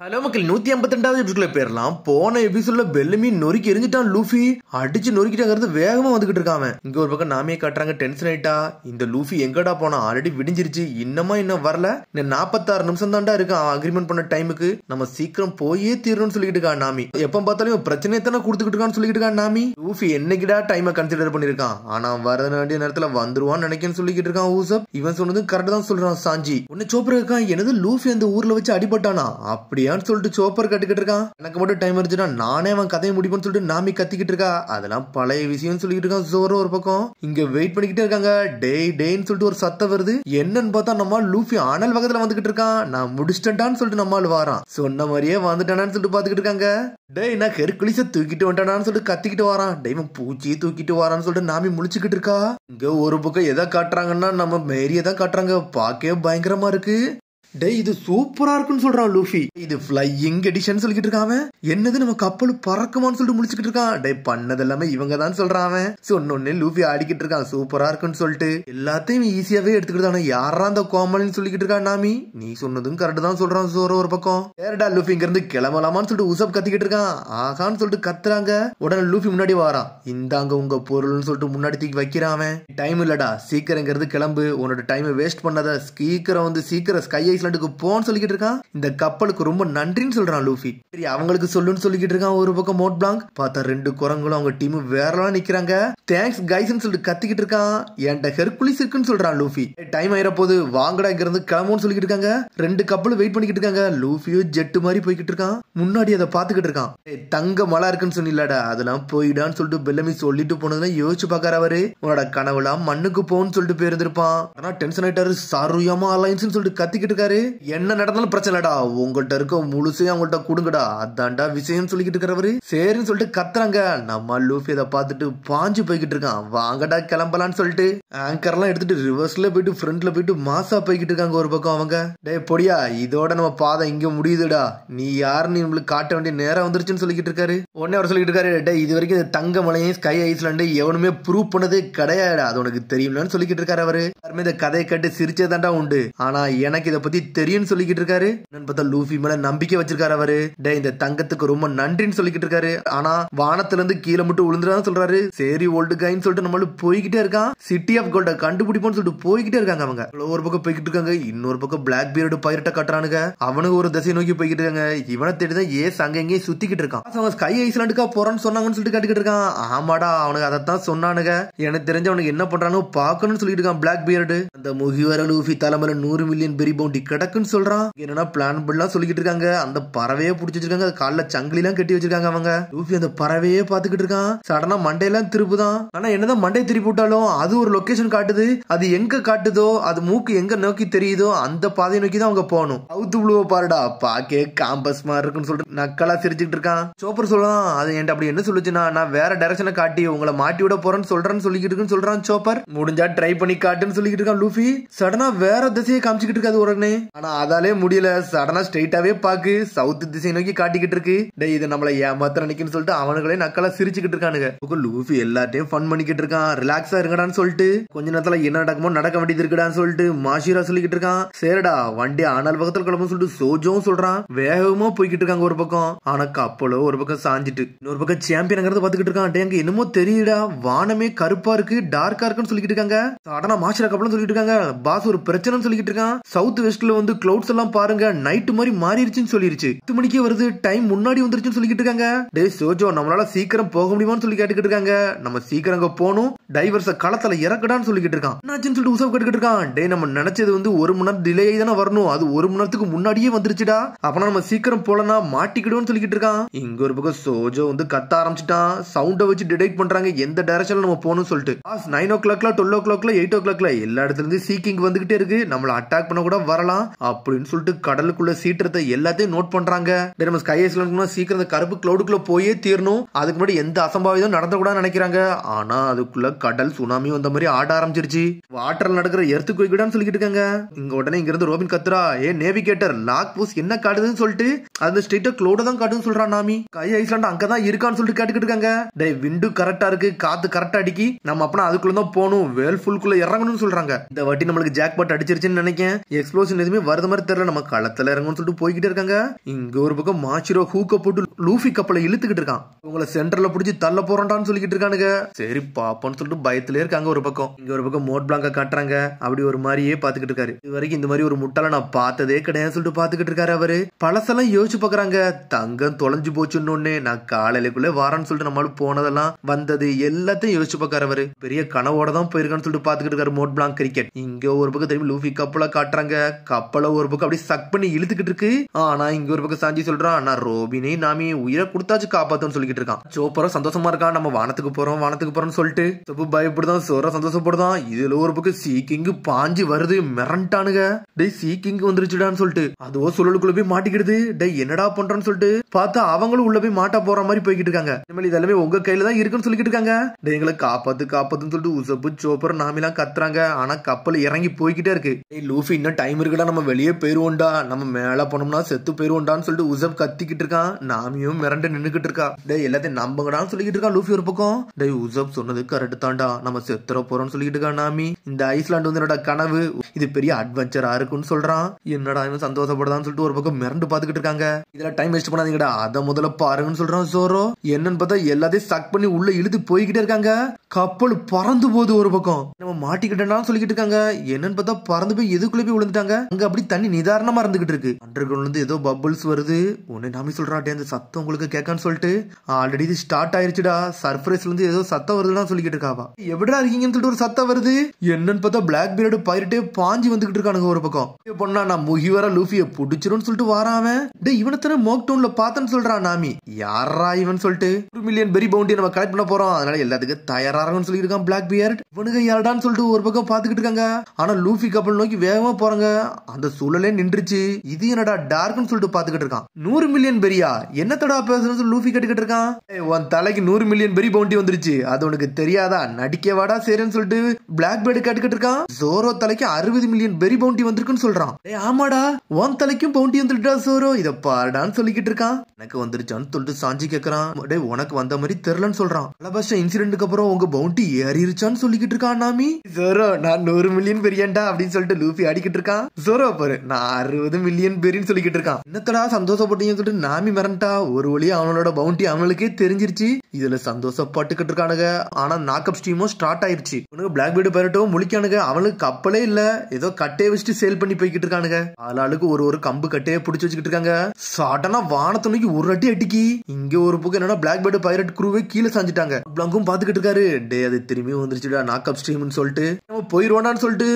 Hello மக்கள் 152வது எபிசோட்ல பேரலாம். போன எபிசோட்ல பெல்லமி நொறுக்கி எரிஞ்சிட்டான். லூஃபி அடிச்சு நொறுக்கிட்டாங்கிறது வேகமா வந்துகிட்டு இருக்காம. இங்க ஒரு பக்கம் நாமே காட்டுறாங்க. டென்ஷன் ஆயிட்டா. இந்த லூஃபி எங்கடா போனா? ஆல்ரெடி விடிஞ்சிருச்சு, இன்னும் வரல. இன்னும் 46 நிமிஷம் தான்டா இருக்கு அக்ரிமெண்ட் பண்ண டைமுக்கு. நம்ம சீக்கிரம் போயே தீரணும்னு சொல்லிட்டு இருக்கா நாமி. எப்ப பார்த்தாலும் பிரச்சனை தானே கொடுத்துக்கிட்டு இருக்கான்னு சொல்லிட்டு இருக்கா நாமி. லூஃபி என்னைக்குடா டைமை கன்சிடர் பண்ணிருக்கான். ஆனா வர வேண்டிய நேரத்துல வந்துருவான்னு நினைக்கன்னு சொல்லிக்கிட்டு இருக்கான் ஊசப். இவன் சொன்னது கரெக்ட் தான் சொல்றான் சாஞ்சி. உன்னை சோப்பர் இருக்கான். என்னது லூஃபி அந்த ஊர்ல வச்சு அடிபட்டானா? அப்படியா சொல்லிட்டு சோப்பர் கட்டுக்கிட்டு இருக்கான். எனக்கு மட்டும் டைம் இருந்துச்சுன்னா நானே அவன் கதையை முடிப்பேன்னு சொல்லிட்டு நாமி கத்திக்கிட்டு இருக்கா. அதெல்லாம் பழைய விஷயம் சொல்லிட்டு இருக்கான் ஜோரோ ஒரு பக்கம். இங்க வெயிட் பண்ணிக்கிட்டே இருக்காங்க. டேன்னு சொல்லிட்டு ஒரு சத்தம் வருது. என்னன்னு பார்த்தா நம்ம லூஃபி அனல் வகத்துல வந்துகிட்டு இருக்கான். நான் முடிச்சிட்டேன்டான்னு சொல்லிட்டு நம்மால் வாரான். சொன்ன மாதிரியே வந்துட்டானான்னு சொல்லிட்டு பாத்துக்கிட்டு இருக்காங்க. டேய் நான் ஹெர்குலிஸ தூக்கிட்டு வந்துட்டானான்னு சொல்லிட்டு கத்திக்கிட்டு வரான். டேய் பூச்சியை தூக்கிட்டு வரான்னு சொல்லிட்டு நாமி முழிச்சுக்கிட்டு இருக்கா. இங்க ஒரு பக்கம் எதை காட்டுறாங்கன்னா நம்ம மேரிய தான் காட்டுறாங்க. பாக்கவே பயங்கரமா இருக்கு. டே இது சூப்பரா இருக்குன்னு சொல்றான் லூஃபி. இது ஃப்ளையிங் எடிஷன் சொல்லிட்டு இருக்கான். என்னது நம்ம கப்பல் பறக்குமான்னு சொல்லிட்டு முடிச்சுக்கிட்டு இருக்கான். டே பண்ணது எல்லாமே இவங்க தான் சொல்றான். சொன்னோன்னே லூஃபி ஆடிக்கிட்டு இருக்கான். சூப்பரா இருக்குன்னு சொல்லிட்டு எல்லாத்தையும் ஈஸியாவே எடுத்துக்கிட்டு யாரா அந்த கோமலின்னு சொல்லிக்கிட்டு இருக்கா நாமி. நீ சொன்னதும் கரெக்ட் தான் சொல்றான் ஜோரோ ஒரு பக்கம். ஏடா லூஃபி இங்க இருந்து கிளம்பலாமான்னு சொல்லிட்டு உசப் கத்திக்கிட்டு இருக்கான். ஆகான்னு சொல்லிட்டு கத்துறாங்க. உடனே லூஃபி முன்னாடி வாரான். இந்தாங்க உங்க பொருள்னு சொல்லிட்டு முன்னாடி தூக்கி வைக்கிறான். டைம் இல்லடா, சீக்கிரம் இங்க இருந்து கிளம்பு. உன்னோட டைமை வேஸ்ட் பண்ணாத. சீக்கிரம் ஸ்கை போன்னு சொல்லிக்கிட்டு இருக்கான். இந்த கப்பலுக்கு ரொம்ப நன்றின்னு சொல்றான் லூஃபி. சரி அவங்களுக்கு சொல்லுன்னு சொல்லிக்கிட்டு இருக்கான். ஒரு பக்கம் மோட் பிளாங்க் பார்த்தா 2 குரங்களும் அவங்க டீம் வேறலாம் நிக்கிறாங்க. தேங்க்ஸ் கைஸ்ன்னு சொல்லிட்டு கத்திக்கிட்டு இருக்கான். என்கிட்ட ஹெர்குலிஸ் இருக்குன்னு சொல்றான் லூஃபி. டைம் ஆயிர போது வாங்கடா இங்க இருந்து கிளம்புன்னு சொல்லிக்கிட்டு இருக்காங்க. 2 கப்பலும் வெயிட் பண்ணிக்கிட்டு இருக்காங்க. லூஃபியும் ஜெட்டு மாதிரி போய்கிட்டு இருக்கான். முன்னாடி அதை பாத்துக்கிட்டு இருக்கான். தங்க மழை இருக்குன்னு சொன்னிலடா, அதெல்லாம் போயிடான்னு சொல்லிட்டு பெல்லமி சொல்லிட்டு போனதுல யோசிச்சு பாக்காரு. அவரு உன்னோட கனவுலாம் மண்ணுக்கு போன்னு சொல்லிட்டு போயிருந்திருப்பான். ஆனா டென்ஷன் ஆயிட்டாரு. சாருயாமா அலைன்ஸ் சொல்லிட்டு கத்திக்கிட்டு இருக்காரு. என்ன நடந்தாலும் பிரச்சனை இல்லடா, உங்கள்கிட்ட இருக்க முழுசையும் அவங்கள்ட்ட கொடுங்கடா, அதான்டா விஷயம் சொல்லிக்கிட்டு இருக்கிறவரு. சரின்னு சொல்லிட்டு கத்துறாங்க. நம்ம லூஃபி அதை பார்த்துட்டு பாஞ்சு போய்கிட்டு இருக்கான். வாங்கடா கிளம்பலான்னு சொல்லிட்டு ஆங்கர் எல்லாம் எடுத்துட்டு ரிவர்ஸ்ல போயிட்டு ஃப்ரண்ட்ல போயிட்டு மாசா போய்கிட்டு இருக்காங்க ஒரு பக்கம் அவங்க. டே பொடியா, இதோட நம்ம பாதை இங்க முடியுதுடா, நீ யாருன்னு நம்மளுக்கு காட்ட வேண்டிய நேரம் வந்துருச்சுன்னு சொல்லிக்கிட்டு இருக்காரு. உடனே அவர் சொல்லிட்டு இருக்காரு. டே இது வரைக்கும் இந்த தங்க மலையும் ஸ்கை ஐஸ்லாண்டு எவனுமே ப்ரூவ் பண்ணதே கிடையாது, அது உனக்கு தெரியும்னு சொல்லிக்கிட்டு இருக்காரு அவரு. யாருமே இந்த கதையை கேட்டு சிரிச்சதாண்டா உண்டு, ஆனா எனக்கு இதை பத்தி தெரியும் சொல்லிக்கிட்டு இருக்காரு. பார்த்தா லூஃபி மேல நம்பிக்கை வச்சிருக்காரு அவரு. டே இந்த தங்கத்துக்கு ரொம்ப நன்றின்னு சொல்லிக்கிட்டு இருக்காரு. ஆனா வானத்துல இருந்து கீழே மட்டும் விழுந்துறான்னு சொல்றாரு. சரி ஓல்டு கைன்னு சொல்லிட்டு நம்மள போய்கிட்டே இருக்கான். சிட்டி ஆஃப் கோல்ட கண்டுபிடிப்போம்னு சொல்லிட்டு போய்கிட்டே இருக்காங்க அவங்க. ஒரு பக்கம் போய்கிட்டு இருக்காங்க. இன்னொரு பக்கம் பிளாக் பியர்டு பைரட்ட கட்டுறானுங்க. அவனுக்கு ஒரு திசை நோக்கி போய்கிட்டு இருக்காங்க. இவனை தேடிதான் ஏஸ் அங்க எங்கேயும் சுத்திக்கிட்டு இருக்கான். அவங்க ஸ்கை ஐஸ்லாண்டுக்கா போறான்னு சொன்னாங்கன்னு சொல்லிட்டு கேட்டுக்கிட்டு இருக்கான். ஆமாடா அவனுக்கு அதைத்தான் சொன்னானுங்க. எனக்கு தெரிஞ்ச அவனுக்கு என்ன பண்றானு பாக்கணும்னு சொல்லிட்டு இருக்கான் பிளாக் பியர்டு. அந்த முகிவர லூஃபி தலைமையில 100 மில்லியன் பெரி பவுண்டி கிடக்குன்னு சொல்றான். என்னன்னா பிளான் பண்ணலாம் சொல்லிக்கிட்டு இருக்காங்க. அந்த பறவையே பிடிச்சி வச்சிருக்காங்க. கால சங்கிலி எல்லாம் கட்டி வச்சிருக்காங்க அவங்க. லூஃபி அந்த பறவையே பாத்துக்கிட்டு இருக்கான். சடனா மண்டையெல்லாம் திருப்புதான். ஆனா என்னதான் மண்டை திருப்பி விட்டாலும் அது ஒரு லொகேஷன் காட்டுது. அது எங்க காட்டுதோ, அது மூக்கு எங்க நோக்கி தெரியுதோ அந்த பாதையை நோக்கி தான் அவங்க போகணும். அவுத்து விழுவ பாருடா, பாக்கே காம்பஸ் மாதிரி இருக்குன்னு சொல்லிட்டு நக்கலா சிரிச்சுட்டு இருக்கான். சோப்பர் சொல்லலாம். அது என்கிட்ட அப்படி என்ன சொல்லுச்சுன்னா, நான் வேற டைரக்ஷனை காட்டி உங்களை மாட்டி விட போறேன்னு சொல்லிக்கிட்டு இருக்குன்னு சொல்றான் சோப்பர். முடிஞ்சா ட்ரை பண்ணி காட்டுன்னு சொல்லிக்கிட்டு இருக்கான் லூஃபி. சடனா வேற திசையை காமிச்சுக்கிட்டு இருக்காது உடனே. ஆனா அதாலே முடியல. சடனா ஸ்ட்ரெயிட்டாவே பாக்கு சவுத் திசை நோக்கி காட்டிக்கிட்டு இருக்கு. டேய் இது நம்மள ஏமாத்த நினைக்குன்னு சொல்லிட்டு அவனுங்களே நக்கலா சிரிச்சுக்கிட்டு இருக்கானுங்க. லூஃபி எல்லாத்தையும் ஃபன் பண்ணிக்கிட்டு இருக்கான். ரிலாக்ஸா இருங்கடான்னு சொல்லிட்டு கொஞ்ச நேரத்துல என்ன நடக்குமோ நடக்க வேண்டியது இருக்குடான்னு சொல்லிட்டு மாஷிரா சொல்லிக்கிட்டு இருக்கான். சரிடா வண்டி ஆனால் பக்கத்துல கிளம்புன்னு சொல்லிட்டு சோஜோவும் சொல்றான். வேகமா போய்கிட்டு இருக்காங்க ஒரு பக்கம். ஆனா கப்பலோ ஒரு பக்கம் சாஞ்சிட்டு இன்னொரு பக்கம் சாம்பியன் பாத்துக்கிட்டு இருக்கான். டேங்க என்னமோ தெரியுடா, வானமே கருப்பா இருக்கு, டார்க்கா இருக்குன்னு சொல்லிக்கிட்டு இருக்காங்க. சடனா மாஷிரா கப்பலும் சொல்லிட்டு இருக்காங்க. பாஸ் ஒரு பிரச்சனைன்னு சொல்லிக்கிட்டு இருக்கான். சவுத் வெஸ்ட்ல வந்து கிளவுட்ஸ் எல்லாம் பாருங்க நைட் மாதிரி மாறிடுச்சுன்னு சொல்லிருச்சு. 10 மணிக்கே வருது, டைம் முன்னாடி வந்துருச்சுன்னு சொல்லிக்கிட்டு இருக்காங்க. டே சோஜோ நம்மளால சீக்கிரம் போக முடியுமான்னு சொல்லி கேட்டுக்கிட்டு இருக்காங்க. நம்ம சீக்கிரம் அங்க போகணும், டைவர்ஸ களத்துல இறக்கடான்னு சொல்லிக்கிட்டு இருக்கான். என்னாச்சுன்னு சொல்லிட்டு உசப் கேட்டுக்கிட்டு இருக்கான். டே நம்ம நினைச்சது வந்து 1 மணி நேரம் டிலே தானே வரணும், அது 1 மணி நேரத்துக்கு முன்னாடியே வந்துருச்சுடா, அப்பனா நம்ம சீக்கிரம் போலனா மாட்டிக்கிடுவோம்னு சொல்லிக்கிட்டு இருக்கான். இங்க ஒரு பக்கம் சோஜோ வந்து கத்த ஆரம்பிச்சுட்டான். சவுண்ட வச்சு டிடெக்ட் பண்றாங்க எந்த டைரக்ஷன்ல நம்ம போகணும்னு சொல்லிட்டு. 9 o'clock 12 o'clock 8 o'clock எல்லா இடத்துல இருந்து சீக்கிங் வந்துகிட்டே இருக்கு, நம்மள அட்டாக் பண்ண கூட வரலாம் அப்படின்னு சொல்லிட்டு கடலுக்குள்ள சீற்றத்தை எல்லாத்தையும் நோட் பண்றாங்க. நம்ம ஸ்கை ஐஸ்லாண்ட் சீக்கிரம் கருப்பு கிளவுடுக்குள்ள போயே தீரணும், அதுக்கு முன்னாடி எந்த அசம்பாவிதம் நடந்தக்கூடாது நினைக்கிறாங்க. ஆனா அதுக்குள்ள கடல் சுனாமி வந்த மாதிரி ஆட ஆரம்பிச்சிருச்சு. வாட்டர்ல நடக்கிற எர்த்து குயிக்கிடான்னு சொல்லிக்கிட்டு இருக்காங்க. இங்க உடனே இங்க இருந்து ரோபின் கத்துறா. ஏ நேவிகேட்டர் லாக் போஸ் என்ன காட்டுதுன்னு சொல்லிட்டு அந்த ஸ்ட்ரெயிட்டா கிளவுட தான் காட்டுன்னு சொல்றான் நாமி. ஸ்கை ஐஸ்லாண்ட் அங்கதான் இருக்கான்னு சொல்லிட்டு கேட்டுக்கிட்டு இருக்காங்க. டே விண்டு கரெக்டா இருக்கு, காத்து கரெக்டா அடிக்கி, நம்ம அப்பனா அதுக்குள்ள தான் போகணும், வேல் ஃபுல்குள்ள இறங்கணும்னு சொல்றாங்க. இந்த வாட்டி நம்மளுக்கு ஜாக் பாட் அடிச்சிருச்சுன்னு நினைக்கிறேன். எக்ஸ்ப்ளோஷன் இன்ஃபர்மேஷன் எதுவுமே வரது மாதிரி தெரியல, நம்ம களத்துல இறங்கும்னு சொல்லிட்டு போய்கிட்டே இருக்காங்க. இங்க ஒரு பக்கம் மாச்சிரோ ஹூக்க போட்டு லூஃபி கப்பலை இழுத்துக்கிட்டு இருக்கான். உங்களை சென்டர்ல பிடிச்சி தள்ள போறான்டான்னு சொல்லிக்கிட்டு இருக்கானுங்க. சரி பாப்போன்னு சொல்லிட்டு பயத்திலே இருக்காங்க ஒரு பக்கம். இங்க ஒரு பக்கம் மோட் பிளாங்க காட்டுறாங்க. அப்படி ஒரு மாதிரியே பாத்துக்கிட்டு இருக்காரு. இது வரைக்கும் இந்த மாதிரி ஒரு முட்டாள நான் பார்த்ததே கிடையாது சொல்லிட்டு பாத்துக்கிட்டு இருக்காரு அவரு. பழசெல்லாம் யோசிச்சு பாக்குறாங்க. தங்கம் தொலைஞ்சு போச்சுன்னு நான் காலையிலக்குள்ள வாரான்னு சொல்லிட்டு நம்மளால போனதெல்லாம் வந்தது எல்லாத்தையும் யோசிச்சு பாக்காரு அவரு. பெரிய கனவோட தான் போயிருக்கான்னு சொல்லிட்டு பாத்துக்கிட்டு இருக்காரு மோட் பிளாங்க் கிரிக்கெட். இங்க ஒரு பக்கம் திரும்பி லூஃபி கப்பலை காட்டுறாங்க. கப்பலை ஒரு பக்கம் அப்படியே சக் பண்ணி இழுத்துக்கிட்டு இருக்கு. ஆனா இங்க ஒரு பக்கம் சாஞ்சி சொல்றான், நான் ரோபினை நாமி உயிரை கொடுத்தாச்சு காப்பாத்துன்னு சொல்லிக்கிட்டு இருக்கான். சோப்பரா சந்தோஷமா இருக்கான், நம்ம வானத்துக்கு போறோம்னு சொல்லிட்டு சப்பு பயப்படுதான், சோற சந்தோஷப்படுதான். இதுல ஒரு பக்கம் சீக்கிங் பாஞ்சு வருது, மிரண்டானுங்க. டேய் சீக்கிங் வந்துருச்சுடான்னு சொல்லிட்டு அதுவோ சுழலுக்குள்ள போய் மாட்டிக்கிடுது. டேய் என்னடா பண்றான்னு சொல்லிட்டு பார்த்தா அவங்களும் உள்ள போய் மாட்டா போற மாதிரி போய்கிட்டு இருக்காங்க. இனிமேல் இதெல்லாமே உங்க கையில தான் இருக்குன்னு சொல்லிக்கிட்டு இருக்காங்க. டேய் எங்களை காப்பாத்துன்னு சொல்லிட்டு உசப்பு சோப்பர் நாமிலாம் கத்துறாங்க. ஆனா கப்பல் இறங்கி போய்கிட்டே இருக்கு. லூஃபி இன்னும் டைம் இருக்குடா, நம்ம வெளியே போயிருவோம்டா, நம்ம மேல போனோம்னா செத்து போயிருவோம்டான்னு சொல்லிட்டு உசப் கத்திக்கிட்டு இருக்கான். நாமியும் மிரண்டு நின்னுக்கிட்டு இருக்கா. டேய் எல்லாத்தையும் நம்பங்கடான்னு சொல்லிக்கிட்டு இருக்கான் லூஃபி ஒரு பக்கம். டேய் உசப் சொன்னது கரெக்ட் தான்டா, நம்ம செத்துற போறோம்னு சொல்லிக்கிட்டு இருக்கா நாமி. இந்த ஐஸ்லாண்ட் வந்து என்னோட கனவு, இது பெரிய அட்வென்ச்சரா இருக்குன்னு சொல்றான். என்னடா இவன் சந்தோஷப்படுதான்னு சொல்லிட்டு ஒரு பக்கம் மிரண்டு பாத்துக்கிட்டு இருக்காங்க. இதுல டைம் வேஸ்ட் பண்ணாதீங்கடா, அத முதல்ல பாருங்கன்னு சொல்றான் சோரோ. என்னன்னு பார்த்தா எல்லாத்தையும் சக் பண்ணி உள்ள இழுத்து போய்கிட்டே இருக்காங்க. கப்பல் பறந்து போகுது ஒரு பக்கம். நம்ம மாட்டிக்கிட்டா சொல்லிக்கிட்டு இருக்காங்க. என்னன்னு பார்த்தா பறந்து போய் எதுக்குள்ள போய் விழுந்துட்டாங்க. அங்க அப்படி தண்ணி நிதாரணமா இருந்துகிட்டு இருக்கு. அண்டர் கிரவுண்ட்ல இருந்து ஏதோ பபிள்ஸ் வருது. உன்னை நாமி சொல்றாட்டே அந்த சத்தம் உங்களுக்கு கேட்கான்னு சொல்லிட்டு ஆல்ரெடி இது ஸ்டார்ட் ஆயிருச்சுடா. சர்ப்ரைஸ்ல இருந்து ஏதோ சத்தம் வருதுன்னு சொல்லிக்கிட்டு இருக்காவா. எப்படிடா இருக்கீங்கன்னு சொல்லிட்டு ஒரு சத்தம் வருது. என்னன்னு பார்த்தா பிளாக் பீரியட் பைரட்டே பாஞ்சு வந்துகிட்டு இருக்கானுங்க ஒரு பக்கம். பொண்ணா நான் முகிவர லூஃபிய புடிச்சிருன்னு சொல்லிட்டு வாராவன். டே இவனத்தானே மோக் டவுன்ல பார்த்தேன்னு சொல்றான் நாமி. யாரா இவன் சொல்லிட்டு 1 மில்லியன் பெரி பவுண்டி நம்ம கலெக்ட் பண்ண போறோம், அதனால எல்லாத்துக்கும் தயாராகன்னு சொல்லிட்டு இருக்கான் பிளாக் பியர்ட். இவனுங்க யாரடான்னு சொல்லிட்டு ஒரு பக்கம் பாத்துக்கிட்டு இருக்காங்க. ஆனா லூஃபி கப்பல் நோக்கி வேகமா போறாங்க. அந்த சூழலே நின்றுச்சு. இது என்னடா டார்க்னு சொல்லிட்டு பாத்துக்கிட்டு இருக்கான். 100 மில்லியன் பெரியா என்னத்தடா பேசுறது லூஃபி கேட்டுக்கிட்டு இருக்கான். உன் தலைக்கு 100 மில்லியன் பெரி பவுண்டி வந்துருச்சு, அது உனக்கு தெரியாதா, நடிக்க வாடா சரின்னு சொல்லிட்டு பிளாக் பேர்டு கேட்டுக்கிட்டு இருக்கான். ஜோரோ தலைக்கு 60 மில்லியன் பெரி பவுண்டி வந்திருக்குன்னு சொல்றான். ஆமாடா உன் தலைக்கும் பவுண்டி வந்துட்டா ஜோரோ, இத பாடான்னு சொல்லிக்கிட்டு இருக்கான். எனக்கு வந்துருச்சான்னு சொல்லிட்டு சாஞ்சி கேக்குறான். டேய் உனக்கு வந்த மாதிரி தெரியலன்னு சொல்றான். பல இன்சிடென்ட்க்கு அப்புறம் உங்க பவுண்டி ஏறிருச்சான்னு சொல்லிக்கிட்டு இருக்கான் நாமி. ஜோரோ நான் 100 மில்லியன் பெரியண்டா அப்படின்னு சொல்லிட்டு லூஃபி அடிக்கிட்டு இருக்கான். ஜோரோ பாரு நான் 60 மில்லியன் பெரின்னு சொல்லிக்கிட்டு இருக்கான். என்னத்தடா சந்தோஷப்பட்டீங்கன்னு சொல்லிட்டு நாமி மிரண்டா. ஒரு வழியா அவனோட பவுண்டி அவனுக்கே தெரிஞ்சிருச்சு. இதுல சந்தோஷப்பட்டுக்கிட்டு இருக்கானுங்க. ஆனா நாக்கப் ஸ்டீமும் ஸ்டார்ட் ஆயிருச்சு. உனக்கு பிளாக் பீர்டு பைரட்டும் முழிக்கானுங்க. அவனுக்கு கப்பலே இல்ல, ஏதோ கட்டையை வச்சுட்டு சேல் பண்ணி போய்கிட்டு இருக்கானுங்க. ஆளாளுக்கு ஒரு கம்பு கட்டையை பிடிச்சு வச்சுக்கிட்டு இருக்காங்க. சடனா வானத்துணைக்கு ஒரு அடி அடிக்கி இங்க ஒரு பக்கம் என்னன்னா பிளாக் பீர்டு பைரட் குரூவே கீழே சாஞ்சிட்டாங்க. பிளாங்கும் பாத்துக்கிட்டு இருக்காரு. டே அது திரும்பி வந்துருச்சுடா நாக்கப் ஸ்ட்ரீம்னு சொல்லிட்டு நம்ம போயிருவோம்டான்னு சொல்லிட்டு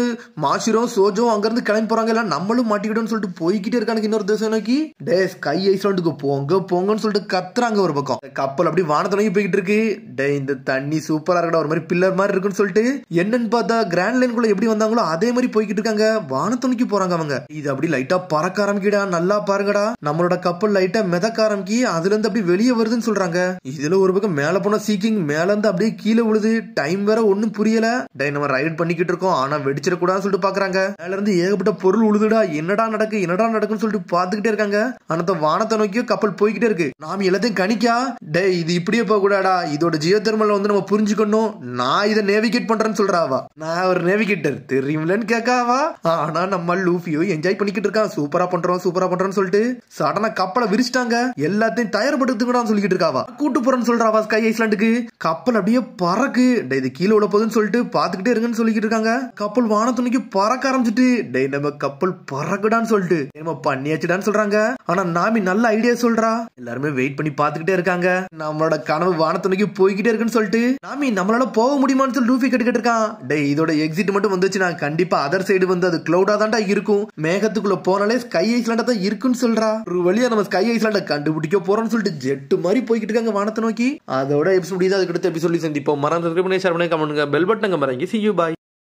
மாஷிரும் சோஜோ அங்க இருந்து கிளம்பி போறாங்க. எல்லாம் நம்மளும் மாட்டிக்கிட்டோம்னு சொல்லிட்டு போய்கிட்டே இருக்கானுங்க இன்னொரு திசை நோக்கி. டே ஸ்கை ஐஸ்லாண்டுக்கு போங்கன்னு சொல்லிட்டு கத்துறாங்க ஒரு பக்கம். கப்பல் அப்படி வானத்துணைக்கு போய்கிட்டு இருக்கு. டே இந்த தண்ணி சூப்பரா இருக்கடா, ஒரு மாதிரி பில்லர் மாதிரி இருக்குன்னு சொல்லிட்டு என்னன்னு பார்த்தா கிராண்ட் லைனுக்குள்ள எப்படி வந்தாங்களோ அதே மாதிரி போய்கிட்டு இருக்காங்க. வானத்துணைக்கு போறாங்க அவங்க. இது அப்படி லைட்டா பறக்க ஆரம்பிக்கடா, நல்லா பாருங்கடா. நம்மளோட கப்பல் லைட்டா மிதக்க ஆரம்பிக்கி அதுல இருந்து அப்படி வெளியே வருதுன்னு சொல்றாங்க. இதுல ஒரு பக்கம் மேல போன சீக்கிங் மேல இருந்து அப்படியே கீழே விழுது. டைம் வேற ஒண்ணும் புரியல. டே நம்ம ரைட் பண்ணிக்கிட்டு இருக்கோம், ஆனா வெடிச்சிட கூடாதுன்னு சொல்லிட்டு பாக்குறாங்க. மேல இருந்து ஏகப்பட்ட பொருள் உழுதுடா. என்னடா நடக்குன்னு சொல்லிட்டு பாத்துக்கிட்டே இருக்காங்க. ஆனா வானத்தை நோக்கியோ கப்பல் போய்கிட்டே இருக்கு. நாம எல்லாத்தையும் கணிக்கா. டே இது இப்படியே போக கூடாடா, இதோட ஜியோ தெர்மல் வந்து நம்ம புரிஞ்சுக்கணும். நான் இதை நேவிகேட் பண்றேன்னு சொல்றாவா. நான் ஒரு நேவிகேட்டர் தெரியுமில்லன்னு கேட்காவா. ஆனா நம்ம லூஃபியோ என்ஜாய் பண்ணிக்கிட்டு இருக்கான். சூப்பரா பண்றோம்னு சொல்லிட்டு சடனா கப்பலை விரிச்சிட்டாங்க. எல்லாத்தையும் தயார்படுத்துங்கடான்னு சொல்லிக்கிட்டு இருக்காவா. கூட்டு போறேன்னு சொல்றாவா ஸ்கை ஐஸ்லாண்டுக்கு. கப்பல் அப்படியே பறக்கு. டே இது கீழே உள்ள போகுதுன்னு சொல்லிட்டு பாத்துக்கிட்டே இருங்கன்னு சொல்லிக்கிட்டு இருக்காங்க. கப்பல் வானத்துணைக்கு பறக்க ஆரம்பிச்சுட்டு டே நம்ம கப்பல் பறக்குடான்னு சொல்லிட்டு நம்ம பண்ணியாச்சுடான்னு சொல்றாங்க. ஆனா நாமி நல்ல ஐடியா சொல்றா. எல்லாருமே வெயிட் பண்ணி பாத்துக்கிட்டே இருக்காங்க. நம்மளோட கனவு வானத்துணைக்கு போய்கிட்டே இருக்குன்னு சொல்லிட்டு நாமி நம்மளால போக முடியுமான்னு சொல்லி லூஃபி கேட்டுக்கிட்டு இருக்கான். டே இதோட எக்ஸிட் மட்டும் வந்துச்சுன்னா கண்டிப்பா அதர் சைடு வந்து அது கிளவுடா தான்டா இருக்கும். மேகத்துக்குள்ள போனாலே ஸ்கை ஐஸ்லாண்டா தான் இருக்குன்னு சொல்றா. ஒரு வழியா நம்ம ஸ்கை ஐஸ்லாண்ட கண்டுபிடிக்க போறோம்னு சொல்லிட்டு ஜெட் மாதிரி போய்கிட்டு இருக்காங்க வானத்தை நோக்கி. அதோட எபிசோட் முடியுது. அதுக்கு அடுத்த எபிசோட் சந்திப்போம். மறந்து ஷேர் பண்ணி கமெண்ட் பெல் பட்டன் மறங்கி see you bye.